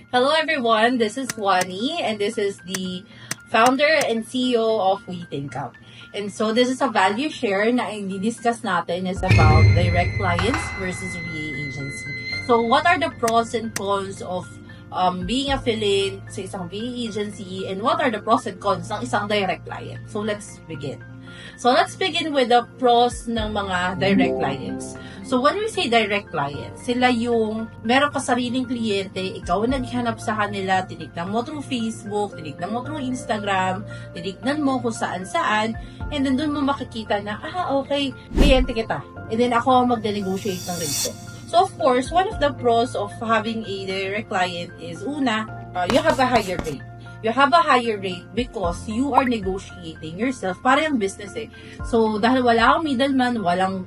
Hello everyone, this is Wani and this is the founder and CEO of We Think Up. And so this is a value share na i-discuss natin is about direct clients versus VA agency. So what are the pros and cons of being affiliate sa isang VA agency and what are the pros and cons ng isang direct client? So let's begin. So let's begin with the pros ng mga direct clients. So when we say direct clients, sila yung meron ka sariling kliyente, ikaw ang naghanap sa kanila, tinignan mo through Facebook, tinignan mo through Instagram, tinignan mo kung saan-saan, and then doon mo makikita na, okay, kliyente kita. And then ako ang magde-negotiate ng rate. So of course, one of the pros of having a direct client is una, you have a higher rate. You have a higher rate because you are negotiating yourself para yung business eh. So, dahil wala kang middleman, walang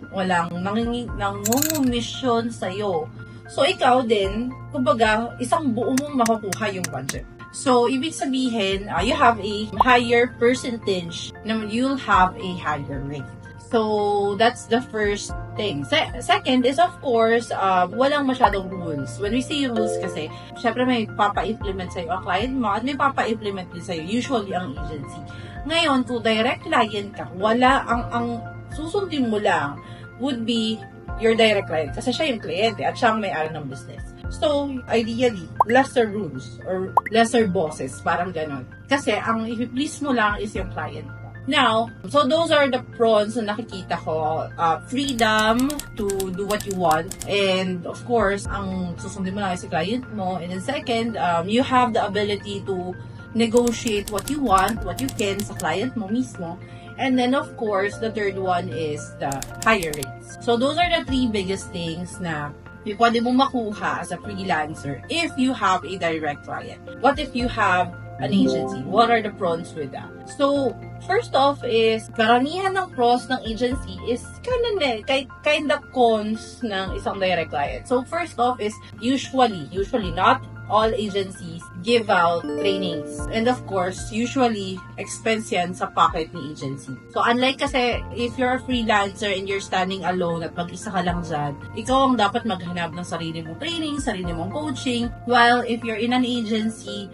nangungumission sa'yo. So, ikaw din, kumbaga, isang buo mong makukuha yung budget. So, ibig sabihin, you have a higher percentage na you'll have a higher rate. So, that's the first thing. Second is, of course, walang masyadong rules. When we say rules kasi, syempre may papa-implement sa'yo ang client mo at may papa-implement din sa'yo, usually ang agency. Ngayon, kung direct client ka, wala ang susundin mo lang would be your direct client. Kasi siya yung kliyente at siya ang may-ari ng business. So, ideally, lesser rules or lesser bosses, parang ganon. Kasi ang i-please mo lang is yung client. Now, so those are the pros na nakikita ko. Freedom to do what you want. And of course, ang susundin mo lang si client mo. And then second, you have the ability to negotiate what you want, what you can sa client mo mismo. And then of course, the third one is the higher rates. So those are the three biggest things na pwede mo makuha as a freelancer if you have a direct client. What if you have an agency? What are the pros with that? So, first off is, karamihan ng pros ng agency is kind of cons ng isang direct client. So, first off is, usually not all agencies give out trainings. And of course, usually, expense yan sa pocket ni agency. So, unlike kasi, if you're a freelancer and you're standing alone at mag-isa ka lang dyan, ikaw ang dapat maghanap ng sarili mong training, sarili mong coaching. While if you're in an agency,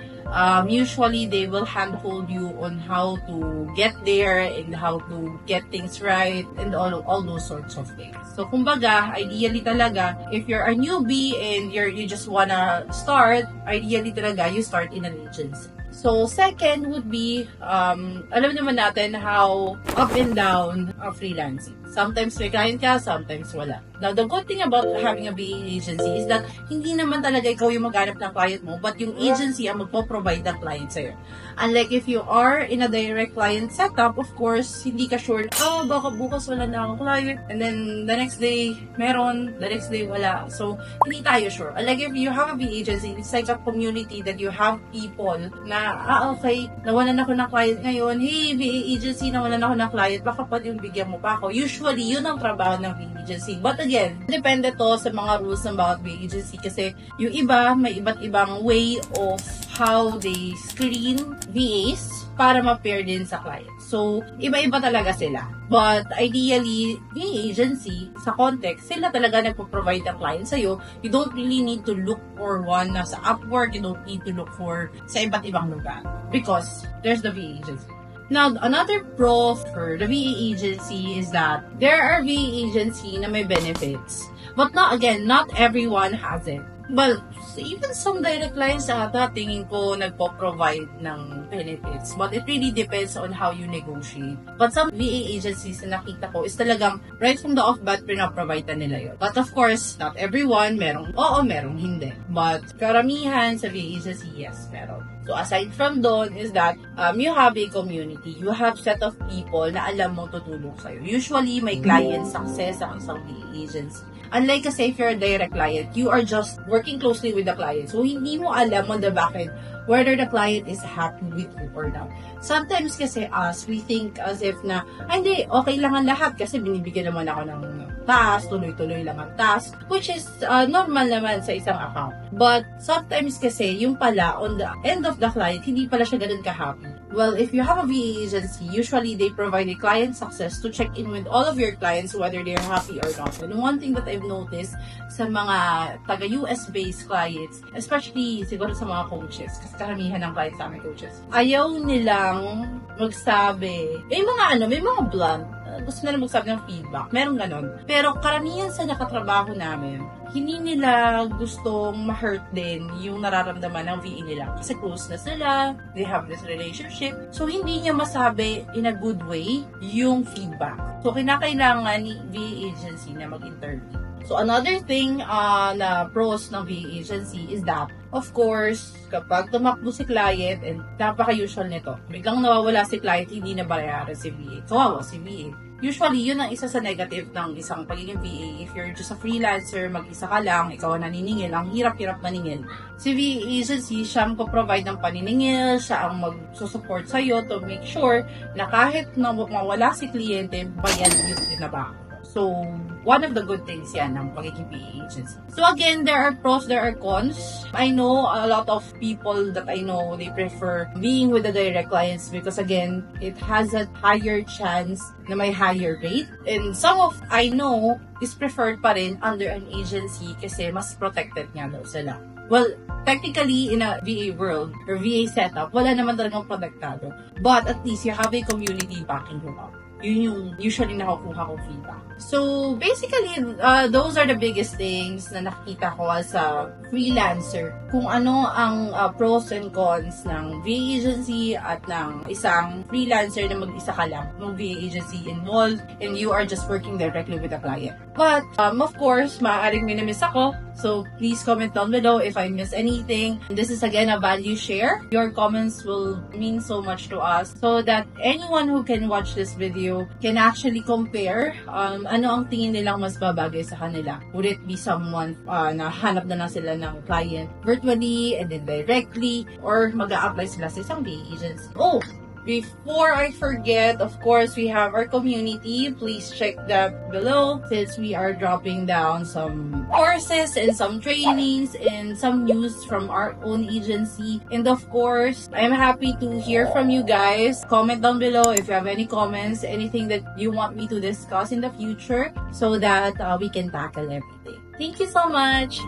usually they will handhold you on how to get there and how to get things right and all those sorts of things. So, kumbaga, ideally talaga, if you're a newbie and you just wanna start, ideally talaga, you start in an agency. So, second would be, alam naman natin how up and down freelancing. Sometimes may client ka, sometimes wala. Now, the good thing about having a VA agency is that hindi naman talaga ikaw yung maghanap ng client mo, but yung agency ang magpo-provide ng client sa'yo. Unlike if you are in a direct client setup, of course, hindi ka sure, baka bukas wala na akong client, and then the next day, meron, the next day, wala. So, hindi tayo sure. Unlike if you have a VA agency, it's like a community that you have people na, okay, nawalan ako ng client ngayon, hey, VA agency, nawalan ako ng client, baka pwede yung bigyan mo pa ako. Usually, yun ang trabaho ng VA agency. But again, depende to sa mga rules ng bawat VA agency kasi yung iba, may iba't ibang way of how they screen VAs para ma-pair din sa client. So, iba-iba talaga sila. But ideally, VA agency, sa context, sila talaga nagpo-provide ng client sa'yo. You don't really need to look for one na sa Upwork. You don't need to look for sa iba't ibang lugar. Because there's the VA agency. Now, another pro for the VA agency is that there are VA agency na may benefits. But not everyone has it. Well, even some direct clients ata, tingin ko nagpo-provide ng benefits. But it really depends on how you negotiate. But some VA agencies na nakita ko is talagang right from the off-bat pinaprovide na nila yun. But of course, not everyone, merong oo, merong hindi. But karamihan sa VA agency, yes, meron. So aside from doon is that you have a community. You have set of people na alam mo tutulong sa'yo. Usually, may client success ang isang VA agency. Unlike kasi if you're a direct client, you are just working closely with the client. So, hindi mo alam on the back end whether the client is happy with you or not. Sometimes kasi we think as if na, hindi, okay lang ang lahat kasi binibigyan naman ako ng task, tuloy-tuloy lang ang task, which is normal naman sa isang account. But sometimes kasi, yung pala, on the end of the client, hindi pala siya ganun ka-happy. Well, if you have a VA agency, usually they provide a client success to check in with all of your clients whether they're happy or not. And one thing that I've noticed sa mga taga-US-based clients, especially siguro sa mga coaches, kasi karamihan ng clients sa aming coaches, ayaw nilang magsabi. May mga blunt, gusto nila magsabi ng feedback. Meron ganon. Pero karamihan sa nakatrabaho namin, hindi nila gustong ma-hurt din yung nararamdaman ng VA nila. Kasi close na sila, they have this relationship. So, hindi niya masabi in a good way yung feedback. So, kinakailangan ni VA agency na mag-interview. So, another thing na pros ng VA agency is that, of course, kapag tumakbo si client, and napaka-usual nito, biglang nawawala si client, hindi na bayaran si VA. Kawawa si VA. Usually, yun ang isa sa negative ng isang pagiging VA. If you're just a freelancer, mag-isa ka lang, ikaw ang naniningil, ang hirap-hirap maningil. Si VA agency, siya ang provide ng paniningil, siya ang mag-support sa'yo to make sure na kahit na mawala si kliyente, bayan yung tinaba. So, one of the good things yan ng pagiging PA agency. So again, there are pros, there are cons. I know a lot of people that I know, they prefer being with the direct clients because again, it has a higher chance na may higher rate. And some of I know is preferred pa rin under an agency kasi mas protected nga daw sila. Well, technically, in a VA world or VA setup, wala naman talagang protektado. But at least you have a community backing you up. Yun yung usually nakukuha kong feedback. So, basically, those are the biggest things na nakikita ko as a freelancer. Kung ano ang pros and cons ng VA agency at ng isang freelancer na mag-isa ka lang. Ng VA agency involved and you are just working directly with the client. But, of course, maaaring minamiss ako. So, please comment down below if I miss anything. This is again a value share. Your comments will mean so much to us so that anyone who can watch this video can actually compare ano ang tingin nilang mas babagay sa kanila. Would it be someone na hanap na lang sila ng client virtually and then directly or mag-a-apply sila sa isang VA agency. Oh! Before I forget, of course, we have our community. Please check that below since we are dropping down some courses and some trainings and some news from our own agency. And of course, I'm happy to hear from you guys. Comment down below if you have any comments, anything that you want me to discuss in the future so that we can tackle everything. Thank you so much!